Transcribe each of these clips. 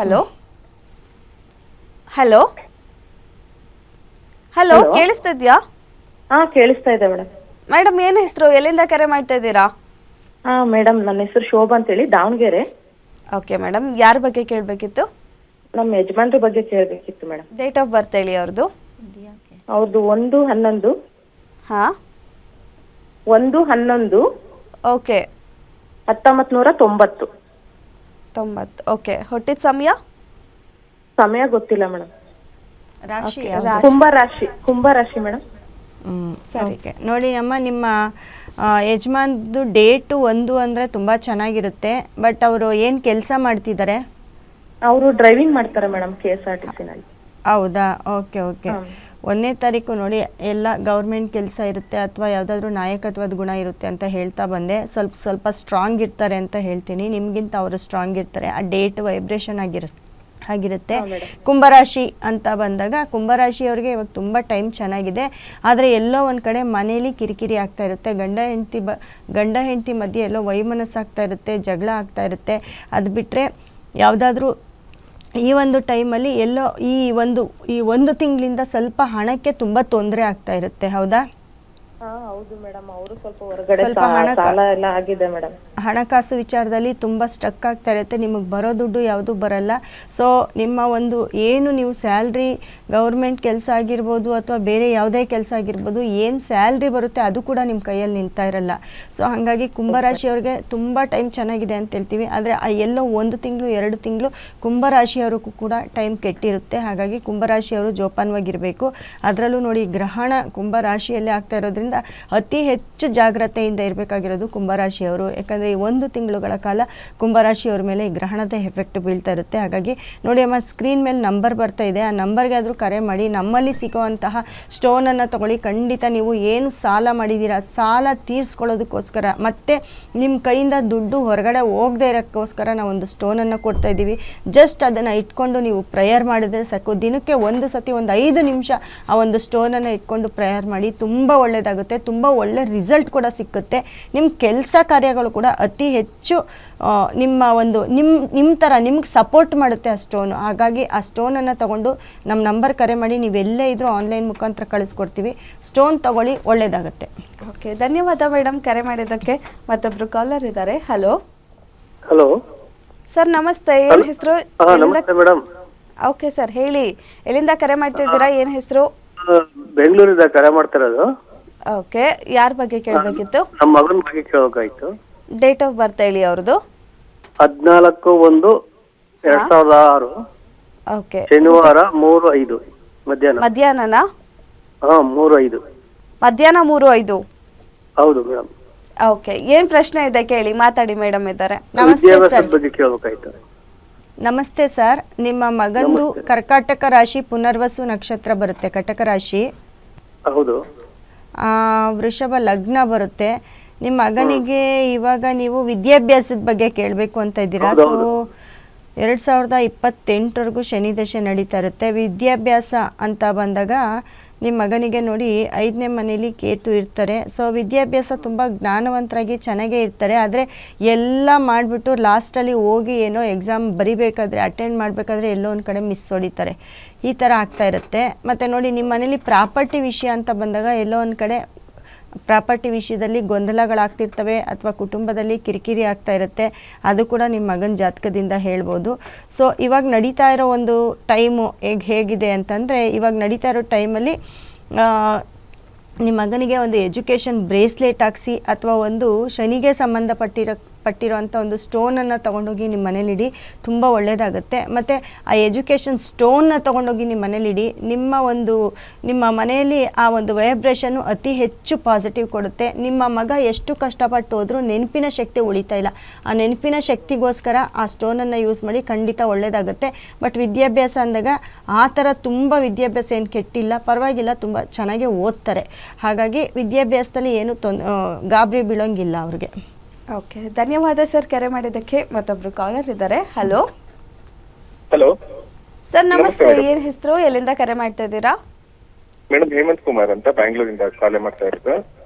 Hello hello hello ಕೇಳಿಸ್ತಿದ್ಯಾ? ಹಾ ಕೇಳಿಸ್ತಾ ಇದೆ ಮೇಡಮ್. ಮೇಡಮ್ ಏನು ಹೆಸರು, ಎಲ್ಲಿಂದ ಕರೆ ಮಾಡ್ತಾ ಇದ್ದೀರಾ? ಹಾ ಮೇಡಮ್, ನನ್ನ ಹೆಸರು ಶೋಭಾ ಅಂತೇಳಿ, ದಾವಣಗೆರೆ. ಓಕೆ ಮೇಡಮ್, ಯಾರ ಬಗ್ಗೆ ಕೇಳಬೇಕಿತ್ತು? ನಮ್ಮ ಯಜಮಾನ್ರ ಬಗ್ಗೆ ಕೇಳಬೇಕಿತ್ತು ಮೇಡಮ್. ಡೇಟ್ ಆಫ್ ಬರ್ತ್ ಹೇಳಿ ಅವ್ರದ್ದು. ಅವ್ರದ್ದು 1/11. ಹಾಂ 1/11. ಓಕೆ 1990. 90. ಓಕೆ, ಹುಟ್ಟಿದ ಸಮಯ? ಸಮಯ ಗೊತ್ತಿಲ್ಲ ಮೇಡಮ್. ರಾಶಿ ಕುಂಭರಾಶಿ ಮೇಡಮ್. ಸರಿ. ಓಕೆ ನೋಡಿ ಅಮ್ಮ, ನಿಮ್ಮ ಯಜಮಾನ್ದು ಡೇಟು 1 ಅಂದರೆ ತುಂಬ ಚೆನ್ನಾಗಿರುತ್ತೆ. ಬಟ್ ಅವರು ಏನು ಕೆಲಸ ಮಾಡ್ತಿದ್ದಾರೆ? ಅವರು ಡ್ರೈವಿಂಗ್ ಮಾಡ್ತಾರೆ ಮೇಡಮ್, KSRTCನಲ್ಲಿ. ಹೌದಾ? Okay okay. 1ನೇ ತಾರೀಕು ನೋಡಿ, ಎಲ್ಲ ಗೌರ್ಮೆಂಟ್ ಕೆಲಸ ಇರುತ್ತೆ ಅಥವಾ ಯಾವುದಾದ್ರೂ ನಾಯಕತ್ವದ ಗುಣ ಇರುತ್ತೆ ಅಂತ ಹೇಳ್ತಾ ಬಂದೆ. ಸ್ವಲ್ಪ ಸ್ಟ್ರಾಂಗ್ ಇರ್ತಾರೆ ಅಂತ ಹೇಳ್ತೀನಿ. ನಿಮಗಿಂತ ಅವರು ಸ್ಟ್ರಾಂಗ್ ಇರ್ತಾರೆ. ಆ ಡೇಟ್ ವೈಬ್ರೇಷನ್ ಆಗಿರುತ್ತೆ. ಕುಂಭರಾಶಿ ಅಂತ ಬಂದಾಗ ಕುಂಭರಾಶಿಯವ್ರಿಗೆ ಇವಾಗ ತುಂಬ ಟೈಮ್ ಚೆನ್ನಾಗಿದೆ. ಆದರೆ ಎಲ್ಲೋ ಒಂದು ಕಡೆ ಮನೇಲಿ ಕಿರಿಕಿರಿ ಆಗ್ತಾ ಇರುತ್ತೆ. ಗಂಡ ಹೆಂಡತಿ ಮಧ್ಯೆ ಎಲ್ಲೋ ವೈಮನಸ್ಸಾಗ್ತಾ ಇರುತ್ತೆ, ಜಗಳ ಆಗ್ತಾ ಇರುತ್ತೆ. ಅದು ಬಿಟ್ಟರೆ ಯಾವುದಾದ್ರೂ ಈ ಒಂದು ಟೈಮಲ್ಲಿ ಎಲ್ಲೋ ಈ ಒಂದು ತಿಂಗಳಿಂದ ಸ್ವಲ್ಪ ಹಣಕ್ಕೆ ತುಂಬ ತೊಂದರೆ ಆಗ್ತಾ ಇರುತ್ತೆ. ಹೌದಾ? ಹೌದು ಮೇಡಮ್, ಅವರು ಸ್ವಲ್ಪ ಹೊರಗಡೆ ಸಾಲ ಎಲ್ಲ ಆಗಿದೆ ಮೇಡಮ್. ಹಣಕಾಸು ವಿಚಾರದಲ್ಲಿ ತುಂಬ ಸ್ಟಕ್ ಆಗ್ತಾ ಇರುತ್ತೆ. ನಿಮಗೆ ಬರೋ ದುಡ್ಡು ಯಾವುದೂ ಬರಲ್ಲ. ಸೊ ನಿಮ್ಮ ಒಂದು ಏನು ನೀವು ಸ್ಯಾಲ್ರಿ, ಗೌರ್ಮೆಂಟ್ ಕೆಲಸ ಆಗಿರ್ಬೋದು ಅಥವಾ ಬೇರೆ ಯಾವುದೇ ಕೆಲಸ ಆಗಿರ್ಬೋದು, ಏನು ಸ್ಯಾಲ್ರಿ ಬರುತ್ತೆ ಅದು ಕೂಡ ನಿಮ್ಮ ಕೈಯಲ್ಲಿ ನಿಲ್ತಾ ಇರಲ್ಲ. ಸೊ ಹಾಗಾಗಿ ಕುಂಭರಾಶಿಯವ್ರಿಗೆ ತುಂಬ ಟೈಮ್ ಚೆನ್ನಾಗಿದೆ ಅಂತ ಹೇಳ್ತೀವಿ. ಆದರೆ ಎಲ್ಲೋ 1 ತಿಂಗಳು 2 ತಿಂಗಳು ಕುಂಭರಾಶಿಯವ್ರಿಗೂ ಕೂಡ ಟೈಮ್ ಕೆಟ್ಟಿರುತ್ತೆ. ಹಾಗಾಗಿ ಕುಂಭರಾಶಿಯವರು ಜೋಪಾನವಾಗಿರಬೇಕು. ಅದರಲ್ಲೂ ನೋಡಿ, ಗ್ರಹಣ ಕುಂಭರಾಶಿಯಲ್ಲೇ ಆಗ್ತಾ ಇರೋದ್ರಿಂದ ಅತಿ ಹೆಚ್ಚು ಜಾಗ್ರತೆಯಿಂದ ಇರಬೇಕಾಗಿರೋದು ಕುಂಭರಾಶಿಯವರು. ಯಾಕಂದರೆ ಈ 1 ತಿಂಗಳುಗಳ ಕಾಲ ಕುಂಭರಾಶಿಯವ್ರ ಮೇಲೆ ಈ ಗ್ರಹಣದ ಎಫೆಕ್ಟ್ ಬೀಳ್ತಾ ಇರುತ್ತೆ. ಹಾಗಾಗಿ ನೋಡಿ ಅಮ್ಮ, ಸ್ಕ್ರೀನ್ ಮೇಲೆ ನಂಬರ್ ಬರ್ತಾ ಇದೆ, ಆ ನಂಬರ್ಗೆ ಆದರೂ ಕರೆ ಮಾಡಿ. ನಮ್ಮಲ್ಲಿ ಸಿಗೋವಂತಹ ಸ್ಟೋನನ್ನು ತಗೊಳ್ಳಿ. ಖಂಡಿತ ನೀವು ಏನು ಸಾಲ ಮಾಡಿದ್ದೀರಾ, ಸಾಲ ತೀರಿಸ್ಕೊಳ್ಳೋದಕ್ಕೋಸ್ಕರ ಮತ್ತು ನಿಮ್ಮ ಕೈಯಿಂದ ದುಡ್ಡು ಹೊರಗಡೆ ಹೋಗದೆ ಇರೋಕ್ಕೋಸ್ಕರ ನಾವೊಂದು ಸ್ಟೋನನ್ನು ಕೊಡ್ತಾ ಇದ್ದೀವಿ. ಜಸ್ಟ್ ಅದನ್ನು ಇಟ್ಕೊಂಡು ನೀವು ಪ್ರೇಯರ್ ಮಾಡಿದರೆ ಸಾಕು. ದಿನಕ್ಕೆ ಒಂದು ಸತಿ 5 ನಿಮಿಷ ಆ ಒಂದು ಸ್ಟೋನನ್ನು ಇಟ್ಕೊಂಡು ಪ್ರೇಯರ್ ಮಾಡಿ. ತುಂಬ ಒಳ್ಳೆಯದಾಗುತ್ತೆ, ತುಂಬ ಒಳ್ಳೆ ರಿಸಲ್ಟ್ ಕೂಡ ಸಿಕ್ಕುತ್ತೆ. ನಿಮ್ಮ ಕೆಲಸ ಕಾರ್ಯಗಳು ಕೂಡ ಅತಿ ಹೆಚ್ಚು ನಿಮ್ಮ ಥರ ನಿಮ್ಗೆ ಸಪೋರ್ಟ್ ಮಾಡುತ್ತೆ ಆ ಸ್ಟೋನು. ಹಾಗಾಗಿ ಆ ಸ್ಟೋನನ್ನು ತಗೊಂಡು ನಮ್ಮ ನಂಬರ್ ಕರೆ ಮಾಡಿ. ನೀವೆಲ್ಲೇ ಇದ್ರೂ ಆನ್ಲೈನ್ ಮುಖಾಂತರ ಕಳಿಸ್ಕೊಡ್ತೀವಿ. ಸ್ಟೋನ್ ತಗೊಳ್ಳಿ, ಒಳ್ಳೆಯದಾಗುತ್ತೆ. ಓಕೆ, ಧನ್ಯವಾದ ಮೇಡಮ್ ಕರೆ ಮಾಡಿದ್ದಕ್ಕೆ. ಮತ್ತೊಬ್ರು ಕಾಲರ್ ಇದ್ದಾರೆ. ಹಲೋ ಹಲೋ ಸರ್, ನಮಸ್ತೆ. ಏನು ಹೆಸರು? ನಮಸ್ತೆ ಮೇಡಮ್. ಓಕೆ ಸರ್, ಹೇಳಿ, ಎಲ್ಲಿಂದ ಕರೆ ಮಾಡ್ತಿದ್ದೀರಾ? ಏನು ಹೆಸರು? ಬೆಂಗಳೂರಿಂದ ಕರೆ ಮಾಡ್ತಿರೋದು. ಓಕೆ, ಯಾರ ಬಗ್ಗೆ ಕೇಳಬೇಕಿತ್ತು? ನಮ್ಮ ಮಗನ ಬಗ್ಗೆ ಕೇಳಬೇಕಾಯ್ತು. ಡೇಟ್ ಆಫ್ ಬರ್ತ್ ಹೇಳಿ ಅವ್ರದ್ದು. 14/1/2006. ಓಕೆ, ಶನಿವಾರ 3:05 ಮಧ್ಯಾಹ್ನನಾ? 3:05 ಮಧ್ಯಾಹ್ನ 3:05. ಹೌದು ಮೇಡಮ್. ಓಕೆ, ಏನ್ ಪ್ರಶ್ನೆ ಇದೆ ಕೇಳಿ, ಮಾತಾಡಿ, ಮೇಡಮ್ ಇದ್ದಾರೆ. ವಿದ್ಯಾಭ್ಯಾಸದ ಬಗ್ಗೆ ಕೇಳಬೇಕಾಯ್ತು. ನಮಸ್ತೆ ಸರ್, ನಿಮ್ಮ ಮಗಂದು ಕರ್ಕಾಟಕ ರಾಶಿ, ಪುನರ್ವಸು ನಕ್ಷತ್ರ ಬರುತ್ತೆ. ಕಟಕ ರಾಶಿ. ಹೌದು. ವೃಷಭ ಲಗ್ನ ಬರುತ್ತೆ. ನಿಮ್ಮ ಮಗನಿಗೆ ಇವಾಗ ನೀವು ವಿದ್ಯಾಭ್ಯಾಸದ ಬಗ್ಗೆ ಕೇಳಬೇಕು ಅಂತ ಇದ್ದೀರಾ. ಸೊ 2028ವರೆಗೂ ಶನಿ ದಶೆ ನಡೀತಾ ಇರುತ್ತೆ. ವಿದ್ಯಾಭ್ಯಾಸ ಅಂತ ಬಂದಾಗ ನಿಮ್ಮ ಮಗನಿಗೆ ನೋಡಿ 5ನೇ ಮನೇಲಿ ಕೇತು ಇರ್ತಾರೆ. ಸೊ ವಿದ್ಯಾಭ್ಯಾಸ ತುಂಬ ಜ್ಞಾನವಂತರಾಗಿ ಚೆನ್ನಾಗೇ ಇರ್ತಾರೆ. ಆದರೆ ಎಲ್ಲ ಮಾಡಿಬಿಟ್ಟು ಲಾಸ್ಟಲ್ಲಿ ಹೋಗಿ ಏನೋ ಎಕ್ಸಾಮ್ ಬರಿಬೇಕಾದ್ರೆ, ಅಟೆಂಡ್ ಮಾಡಬೇಕಾದ್ರೆ ಎಲ್ಲೋ ಒಂದು ಕಡೆ ಮಿಸ್ ಹೊಡಿತಾರೆ. ಈ ಥರ ಆಗ್ತಾ ಇರುತ್ತೆ. ಮತ್ತು ನೋಡಿ, ನಿಮ್ಮ ಮನೇಲಿ ಪ್ರಾಪರ್ಟಿ ವಿಷಯ ಅಂತ ಬಂದಾಗ ಎಲ್ಲೋ ಒಂದು ಕಡೆ ಪ್ರಾಪರ್ಟಿ ವಿಷಯದಲ್ಲಿ ಗೊಂದಲಗಳಾಗ್ತಿರ್ತವೆ ಅಥವಾ ಕುಟುಂಬದಲ್ಲಿ ಕಿರಿಕಿರಿ ಆಗ್ತಾ ಇರುತ್ತೆ. ಅದು ಕೂಡ ನಿಮ್ಮ ಮಗನ ಜಾತಕದಿಂದ ಹೇಳ್ಬೋದು. ಸೊ ಇವಾಗ ನಡೀತಾ ಇರೋ ಒಂದು ಟೈಮು ಹೇಗಿದೆ ಅಂತಂದರೆ, ಇವಾಗ ನಡೀತಾ ಇರೋ ಟೈಮಲ್ಲಿ ನಿಮ್ಮ ಮಗನಿಗೆ ಒಂದು ಎಜುಕೇಷನ್ ಬ್ರೇಸ್ಲೆಟ್ ಹಾಕ್ಸಿ ಅಥವಾ ಒಂದು ಶನಿಗೆ ಪಟ್ಟಿರೋಂಥ ಒಂದು ಸ್ಟೋನನ್ನು ತೊಗೊಂಡೋಗಿ ನಿಮ್ಮ ಮನೇಲಿಡಿ. ತುಂಬ ಒಳ್ಳೆಯದಾಗುತ್ತೆ. ಮತ್ತು ಆ ಎಜುಕೇಷನ್ ಸ್ಟೋನ್ನ ತೊಗೊಂಡೋಗಿ ನಿಮ್ಮ ಮನೇಲಿಡಿ. ನಿಮ್ಮ ಮನೆಯಲ್ಲಿ ಆ ಒಂದು ವೈಬ್ರೇಷನ್ನು ಅತಿ ಹೆಚ್ಚು ಪಾಸಿಟಿವ್ ಕೊಡುತ್ತೆ. ನಿಮ್ಮ ಮಗ ಎಷ್ಟು ಕಷ್ಟಪಟ್ಟು ಹೋದರೂ ನೆನಪಿನ ಶಕ್ತಿ ಉಳಿತಾ ಇಲ್ಲ. ಆ ನೆನಪಿನ ಶಕ್ತಿಗೋಸ್ಕರ ಆ ಸ್ಟೋನನ್ನು ಯೂಸ್ ಮಾಡಿ, ಖಂಡಿತ ಒಳ್ಳೆಯದಾಗುತ್ತೆ. ಬಟ್ ವಿದ್ಯಾಭ್ಯಾಸ ಅಂದಾಗ ಆ ಥರ ತುಂಬ ವಿದ್ಯಾಭ್ಯಾಸ ಏನು ಕೆಟ್ಟಿಲ್ಲ, ಪರವಾಗಿಲ್ಲ, ತುಂಬ ಚೆನ್ನಾಗೇ ಓದ್ತಾರೆ. ಹಾಗಾಗಿ ವಿದ್ಯಾಭ್ಯಾಸದಲ್ಲಿ ಏನು ಗಾಬರಿ ಬೀಳೋಂಗಿಲ್ಲ ಅವ್ರಿಗೆ. ಓಕೆ, ಧನ್ಯವಾದ ಸರ್ ಕರೆ ಮಾಡಿದ್ದಕ್ಕೆ. ಮತ್ತೊಬ್ರು ಕಾಲರ್ ಇದ್ದಾರೆ. ಹಲೋ ಹಲೋ ಸರ್, ನಮಸ್ತೆ. ಏನ್ ಹೆಸರು, ಎಲ್ಲಿಂದ ಕರೆ ಮಾಡ್ತಾ ಇದ್ದೀರಾ? ಮೇಡಮ್ ಹೇಮಂತ್ ಕುಮಾರ್ ಅಂತ ಬ್ಯಾಂಗ್ಳೂರಿಂದ ಕಾಲ್ ಮಾಡ್ತಾ ಇರೋದು.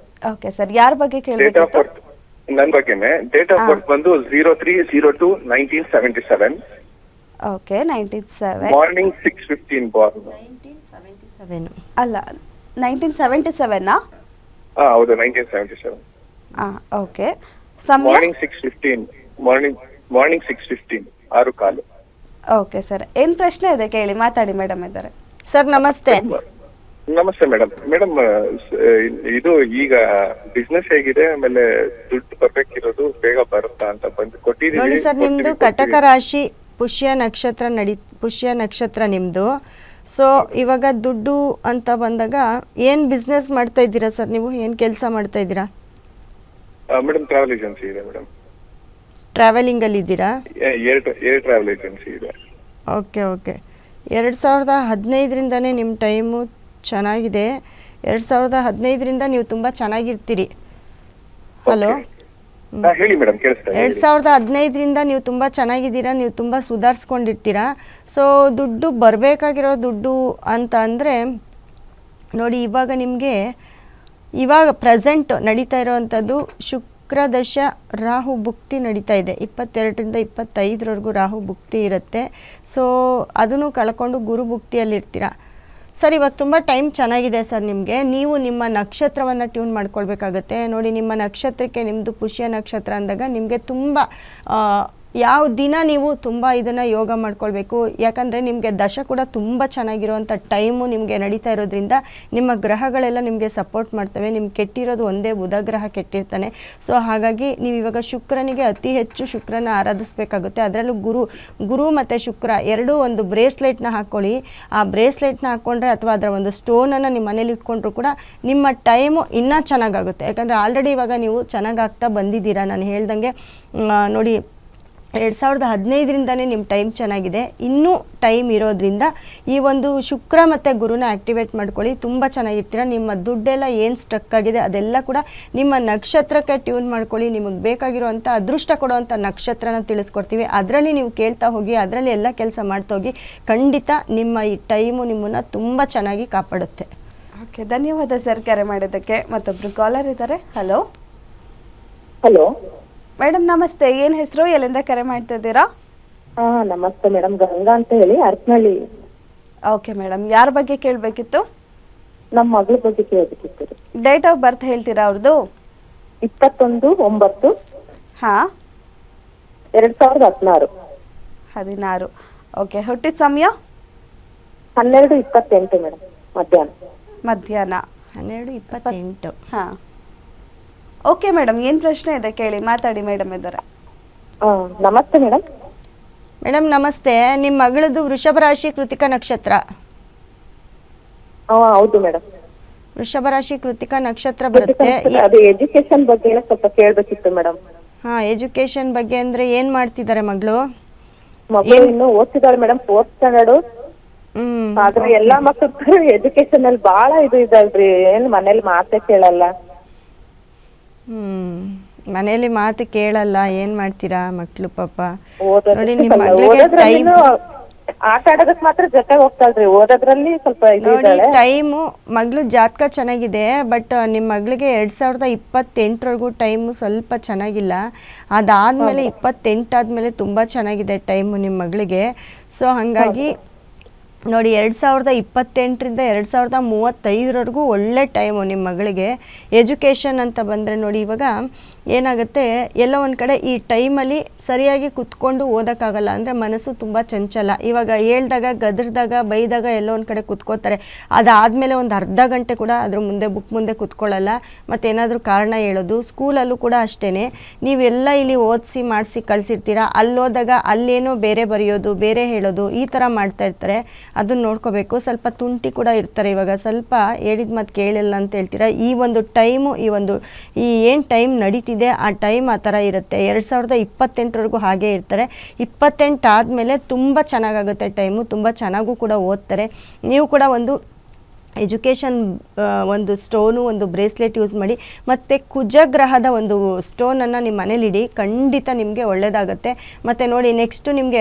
ಓಕೆ ಸರ್, ಯಾರ ಬಗ್ಗೆ ಕೇಳಬೇಕು? ನನ್ನ ಬಗ್ಗೆನೆ. ಡೇಟ್ ಆಫ್ ಬರ್ತ್ ಬಂದು 03/02/1977. Okay 97 morning 6:15 Born. 1977. ಅಲ್ಲ 1977ನಾ? ಹೌದು 1977. ಓಕೆ. ಸಮಯ? Morning 6:15 morning 6:15 6:15. ಓಕೆ ಸರ್, ಏನು ಪ್ರಶ್ನೆ ಇದೆ ಕೇಳಿ, ಮಾತಾಡಿ ಮೇಡಮ್ ಇದ್ದಾರೆ. ಸರ್ ನಮಸ್ತೆ. ನಮಸ್ತೆ ಮೇಡಮ್. ಇದು ಈಗ ಬಿಸ್ನೆಸ್ ಹೇಗಿದೆ, ಆಮೇಲೆ ದುಡ್ಡು ಬರ್ಬೇಕಿರೋದು ಬೇಗ ಬರುತ್ತಾ ಅಂತ ಬಂದು ಕೊಟ್ಟಿದ್ದೀವಿ. ನೋಡಿ ಸರ್, ನಿಮ್ಮದು ಕಟಕ ರಾಶಿ ಪುಷ್ಯ ನಕ್ಷತ್ರ ನಿಮ್ಮದು. ಸೊ ಇವಾಗ ದುಡ್ಡು ಅಂತ ಬಂದಾಗ ಏನು ಬಿಸ್ನೆಸ್ ಮಾಡ್ತಾ ಇದ್ದೀರಾ ಸರ್ ನೀವು? ಏನು ಕೆಲಸ ಮಾಡ್ತಾ ಇದ್ದೀರಾ? ಮೇಡಮ್ ಟ್ರಾವೆಲ್ ಏಜೆನ್ಸಿ ಇದೆ ಮೇಡಮ್. ಟ್ರಾವೆಲಿಂಗಲ್ಲಿ ಇದ್ದೀರಾ? ಏರ್ ಟ್ರಾವೆಲ್ ಏಜೆನ್ಸಿ ಇದೆ. ಓಕೆ 2015ರಿಂದನೇ ನಿಮ್ಮ ಟೈಮು ಚೆನ್ನಾಗಿದೆ. 2015ರಿಂದ ನೀವು ತುಂಬ ಚೆನ್ನಾಗಿರ್ತೀರಿ. ಹಲೋ, ಹೇಳಿ ಮೇಡಮ್, ಕೇಳಿಸ್ತಾ ಇದೆ. 2015ರಿಂದ ನೀವು ತುಂಬ ಚೆನ್ನಾಗಿದ್ದೀರಾ, ನೀವು ತುಂಬ ಸುಧಾರಿಸ್ಕೊಂಡಿರ್ತೀರಾ. ಸೊ ದುಡ್ಡು ಬರಬೇಕಾಗಿರೋ ದುಡ್ಡು ಅಂತ ಅಂದರೆ ನೋಡಿ, ಇವಾಗ ನಿಮಗೆ ಇವಾಗ ಪ್ರೆಸೆಂಟ್ ನಡೀತಾ ಇರೋವಂಥದ್ದು ಶುಕ್ರದಶ ರಾಹು ಭುಕ್ತಿ ನಡೀತಾ ಇದೆ. 22ರಿಂದ 25ರವರೆಗೂ ರಾಹು ಭುಕ್ತಿ ಇರುತ್ತೆ. ಸೊ ಅದನ್ನು ಕಳ್ಕೊಂಡು ಗುರು ಭುಕ್ತಿಯಲ್ಲಿರ್ತೀರ. ಸರ್ ಇವಾಗ ತುಂಬ ಟೈಮ್ ಚೆನ್ನಾಗಿದೆ ಸರ್ ನಿಮಗೆ. ನೀವು ನಿಮ್ಮ ನಕ್ಷತ್ರವನ್ನು ಟ್ಯೂನ್ ಮಾಡ್ಕೊಳ್ಬೇಕಾಗತ್ತೆ. ನೋಡಿ, ನಿಮ್ಮ ನಕ್ಷತ್ರಕ್ಕೆ ನಿಮ್ಮದು ಪುಷ್ಯ ನಕ್ಷತ್ರ ಅಂದಾಗ ನಿಮಗೆ ತುಂಬ ಯಾವ ದಿನ ನೀವು ತುಂಬ ಇದನ್ನು ಯೋಗ ಮಾಡ್ಕೊಳ್ಬೇಕು. ಯಾಕಂದರೆ ನಿಮಗೆ ದಶ ಕೂಡ ತುಂಬ ಚೆನ್ನಾಗಿರುವಂಥ ಟೈಮು ನಿಮಗೆ ನಡೀತಾ ಇರೋದ್ರಿಂದ ನಿಮ್ಮ ಗ್ರಹಗಳೆಲ್ಲ ನಿಮಗೆ ಸಪೋರ್ಟ್ ಮಾಡ್ತವೆ. ನಿಮ್ಗೆ ಕೆಟ್ಟಿರೋದು ಒಂದೇ ಬುಧ ಗ್ರಹ ಕೆಟ್ಟಿರ್ತಾನೆ. ಸೊ ಹಾಗಾಗಿ ನೀವು ಇವಾಗ ಶುಕ್ರನಿಗೆ ಅತಿ ಹೆಚ್ಚು ಶುಕ್ರನ ಆರಾಧಿಸಬೇಕಾಗುತ್ತೆ. ಅದರಲ್ಲೂ ಗುರು ಮತ್ತು ಶುಕ್ರ ಎರಡೂ ಒಂದು ಬ್ರೇಸ್ಲೆಟ್ನ ಹಾಕ್ಕೊಳ್ಳಿ. ಆ ಬ್ರೇಸ್ಲೆಟ್ನ ಹಾಕ್ಕೊಂಡ್ರೆ ಅಥವಾ ಅದರ ಒಂದು ಸ್ಟೋನನ್ನು ನಿಮ್ಮ ಮನೇಲಿ ಇಟ್ಕೊಂಡ್ರು ಕೂಡ ನಿಮ್ಮ ಟೈಮು ಇನ್ನೂ ಚೆನ್ನಾಗಾಗುತ್ತೆ. ಯಾಕಂದರೆ ಆಲ್ರೆಡಿ ಇವಾಗ ನೀವು ಚೆನ್ನಾಗಾಗ್ತಾ ಬಂದಿದ್ದೀರಾ. ನಾನು ಹೇಳ್ದಂಗೆ ನೋಡಿ, 2015ರಿಂದನೇ ನಿಮ್ಮ ಟೈಮ್ ಚೆನ್ನಾಗಿದೆ. ಇನ್ನೂ ಟೈಮ್ ಇರೋದ್ರಿಂದ ಈ ಒಂದು ಶುಕ್ರ ಮತ್ತು ಗುರುನ ಆ್ಯಕ್ಟಿವೇಟ್ ಮಾಡ್ಕೊಳ್ಳಿ, ತುಂಬ ಚೆನ್ನಾಗಿರ್ತೀರ. ನಿಮ್ಮ ದುಡ್ಡೆಲ್ಲ ಏನು ಸ್ಟ್ರಕ್ ಆಗಿದೆ ಅದೆಲ್ಲ ಕೂಡ ನಿಮ್ಮ ನಕ್ಷತ್ರಕ್ಕೆ ಟ್ಯೂನ್ ಮಾಡ್ಕೊಳ್ಳಿ. ನಿಮಗೆ ಬೇಕಾಗಿರುವಂಥ ಅದೃಷ್ಟ ಕೊಡುವಂಥ ನಕ್ಷತ್ರನ ತಿಳಿಸ್ಕೊಡ್ತೀವಿ. ಅದರಲ್ಲಿ ನೀವು ಕೇಳ್ತಾ ಹೋಗಿ, ಅದರಲ್ಲಿ ಎಲ್ಲ ಕೆಲಸ ಮಾಡ್ತಾ ಹೋಗಿ. ಖಂಡಿತ ನಿಮ್ಮ ಈ ಟೈಮು ನಿಮ್ಮನ್ನು ತುಂಬ ಚೆನ್ನಾಗಿ ಕಾಪಾಡುತ್ತೆ. ಓಕೆ, ಧನ್ಯವಾದ ಸರ್ ಕರೆ ಮಾಡೋದಕ್ಕೆ. ಮತ್ತೊಬ್ರು ಕಾಲರ್ ಇದ್ದಾರೆ. ಹಲೋ ಮೇಡಮ್ ನಮಸ್ತೆ, ಏನು ಹೆಸರು, ಎಲ್ಲಿಂದ ಕರೆ ಮಾಡ್ತಾ ಇದ್ದೀರಾ? ನಮಸ್ತೆ ಮೇಡಮ್, ಗಂಗಾ ಅಂತ ಹೇಳಿ ಅರ್ಕನಹಳ್ಳಿ. ಓಕೆ ಮೇಡಮ್, ಯಾರ ಬಗ್ಗೆ ಕೇಳಬೇಕಿತ್ತು? ನಮ್ಮ ಮಗಳ ಬಗ್ಗೆ ಕೇಳಬೇಕಿತ್ತು. ಡೇಟ್ ಆಫ್ ಬರ್ತ್ ಹೇಳ್ತೀರಾ ಅವ್ರದ್ದು? 21/9 ಹಾಂ 2016. 16. ಓಕೆ, ಹುಟ್ಟಿದ ಸಮಯ? 12:28 ಮೇಡಮ್, ಮಧ್ಯಾಹ್ನ 12:28. ಹಾಂ. ಓಕೆ ಮೇಡಮ್, ಏನು ಪ್ರಶ್ನೆ ಇದೆ ಕೇಳಿ, ಮಾತಾಡಿ ಮೇಡಮ್ ಇದ್ದಾರೆ. ನಮಸ್ತೆ ಮೇಡಮ್. ಮೇಡಮ್ ನಮಸ್ತೆ. ನಿಮ್ಮ ಮಗಳದ್ದು ವೃಷಭ ರಾಶಿ ಕೃತಿಕ ನಕ್ಷತ್ರ. ಹೌದು ಮೇಡಮ್. ವೃಷಭ ರಾಶಿ ಕೃತಿಕ ನಕ್ಷತ್ರ ಬರುತ್ತೆ. ಅದು ಎಜುಕೇಶನ್ ಬಗ್ಗೆ ಸ್ವಲ್ಪ ಕೇಳಬೇಕಿತ್ತು ಮೇಡಮ್. ಹಾಂ, ಎಜುಕೇಶನ್ ಬಗ್ಗೆ ಅಂದರೆ ಏನು ಮಾಡ್ತಿದ್ದಾರೆ ಮಗಳು? ಮಗಳು ಇನ್ನು ಓದ್ತಿದ್ದಾಳೆ ಮೇಡಮ್, 4th ಸ್ಟ್ಯಾಂಡರ್ಡ್. ಆದ್ರೆ ಎಲ್ಲಾ ಮಕ್ಕಳು ಎಜುಕೇಶನ್ ಅಲ್ಲಿ ಬಹಳ ಇದು ಇದಲ್ರಿ, ಏನ್ ಮನೇಲಿ ಮಾತೇ ಕೇಳಲ್ಲ. ಮನೇಲಿ ಮಾತು ಕೇಳಲ್ಲ, ಏನ್ ಮಾಡ್ತೀರಾ ಮಕ್ಳು ಪಾಪ. ನೋಡಿ ನಿಮ್ಮ ಮಗಳಿಗೆ ಟೈಮ್, ಆಟ ಆಡೋದಕ್ಕೆ ಮಾತ್ರ ಜೊತೆ ಹೋಗ್ತಾಳ್ರಿ, ಓದೋದ್ರಲ್ಲಿ ಸ್ವಲ್ಪ ನೋಡಿ ಟೈಮು ಮಗಳು ಜಾತಕ ಚೆನ್ನಾಗಿದೆ. ಬಟ್ ನಿಮ್ಮ ಮಗಳಿಗೆ 2028ವರೆಗೂ ಟೈಮು ಸ್ವಲ್ಪ ಚೆನ್ನಾಗಿಲ್ಲ. ಅದಾದ್ಮೇಲೆ 28 ಆದ್ಮೇಲೆ ತುಂಬಾ ಚೆನ್ನಾಗಿದೆ ಟೈಮು ನಿಮ್ಮ ಮಗಳಿಗೆ. ಸೊ ಹಾಗಾಗಿ ನೋಡಿ, 2028ರಿಂದ 2035ವರೆಗೂ ಒಳ್ಳೆ ಟೈಮು ನಿಮ್ಮ ಮಗಳಿಗೆ. ಎಜುಕೇಷನ್ ಅಂತ ಬಂದರೆ ನೋಡಿ, ಇವಾಗ ಏನಾಗುತ್ತೆ, ಎಲ್ಲ ಒಂದು ಕಡೆ ಈ ಟೈಮಲ್ಲಿ ಸರಿಯಾಗಿ ಕುತ್ಕೊಂಡು ಓದೋಕ್ಕಾಗಲ್ಲ. ಅಂದರೆ ಮನಸ್ಸು ತುಂಬ ಚಂಚಲ. ಇವಾಗ ಹೇಳ್ದಾಗ ಗದರ್ದಾಗ ಬೈದಾಗ ಎಲ್ಲೋ ಒಂದು ಕಡೆ ಕುತ್ಕೋತಾರೆ. ಅದಾದಮೇಲೆ ಒಂದು ಅರ್ಧ ಗಂಟೆ ಕೂಡ ಅದ್ರ ಬುಕ್ ಮುಂದೆ ಕುತ್ಕೊಳ್ಳಲ್ಲ. ಮತ್ತು ಏನಾದರೂ ಕಾರಣ ಹೇಳೋದು. ಸ್ಕೂಲಲ್ಲೂ ಕೂಡ ಅಷ್ಟೇ, ನೀವೆಲ್ಲ ಇಲ್ಲಿ ಓದಿಸಿ ಮಾಡಿಸಿ ಕಳಿಸಿರ್ತೀರ, ಅಲ್ಲೋದಾಗ ಅಲ್ಲೇನೋ ಬೇರೆ ಬರೆಯೋದು, ಬೇರೆ ಹೇಳೋದು, ಈ ಥರ ಮಾಡ್ತಾ ಇರ್ತಾರೆ. ಅದನ್ನು ನೋಡ್ಕೋಬೇಕು. ಸ್ವಲ್ಪ ತುಂಟಿ ಕೂಡ ಇರ್ತಾರೆ. ಇವಾಗ ಸ್ವಲ್ಪ ಹೇಳಿದ ಮಾತು ಕೇಳಿಲ್ಲ ಅಂತ ಹೇಳ್ತೀರಾ. ಈ ಒಂದು ಟೈಮು, ಈ ಏನು ಟೈಮ್ ನಡೀತಿದೆ ಆ ಟೈಮ್ ಆ ಥರ ಇರುತ್ತೆ. 2028ವರೆಗೂ ಹಾಗೇ ಇರ್ತಾರೆ. 28 ಆದಮೇಲೆ ತುಂಬ ಚೆನ್ನಾಗಾಗುತ್ತೆ ಟೈಮು, ತುಂಬ ಚೆನ್ನಾಗೂ ಕೂಡ ಓದ್ತಾರೆ. ನೀವು ಕೂಡ ಒಂದು ಎಜುಕೇಷನ್ ಒಂದು ಸ್ಟೋನು, ಒಂದು ಬ್ರೇಸ್ಲೆಟ್ ಯೂಸ್ ಮಾಡಿ. ಮತ್ತು ಕುಜಗ್ರಹದ ಒಂದು ಸ್ಟೋನನ್ನು ನಿಮ್ಮ ಮನೇಲಿಡಿ, ಖಂಡಿತ ನಿಮಗೆ ಒಳ್ಳೆಯದಾಗುತ್ತೆ. ಮತ್ತು ನೋಡಿ, ನೆಕ್ಸ್ಟು ನಿಮಗೆ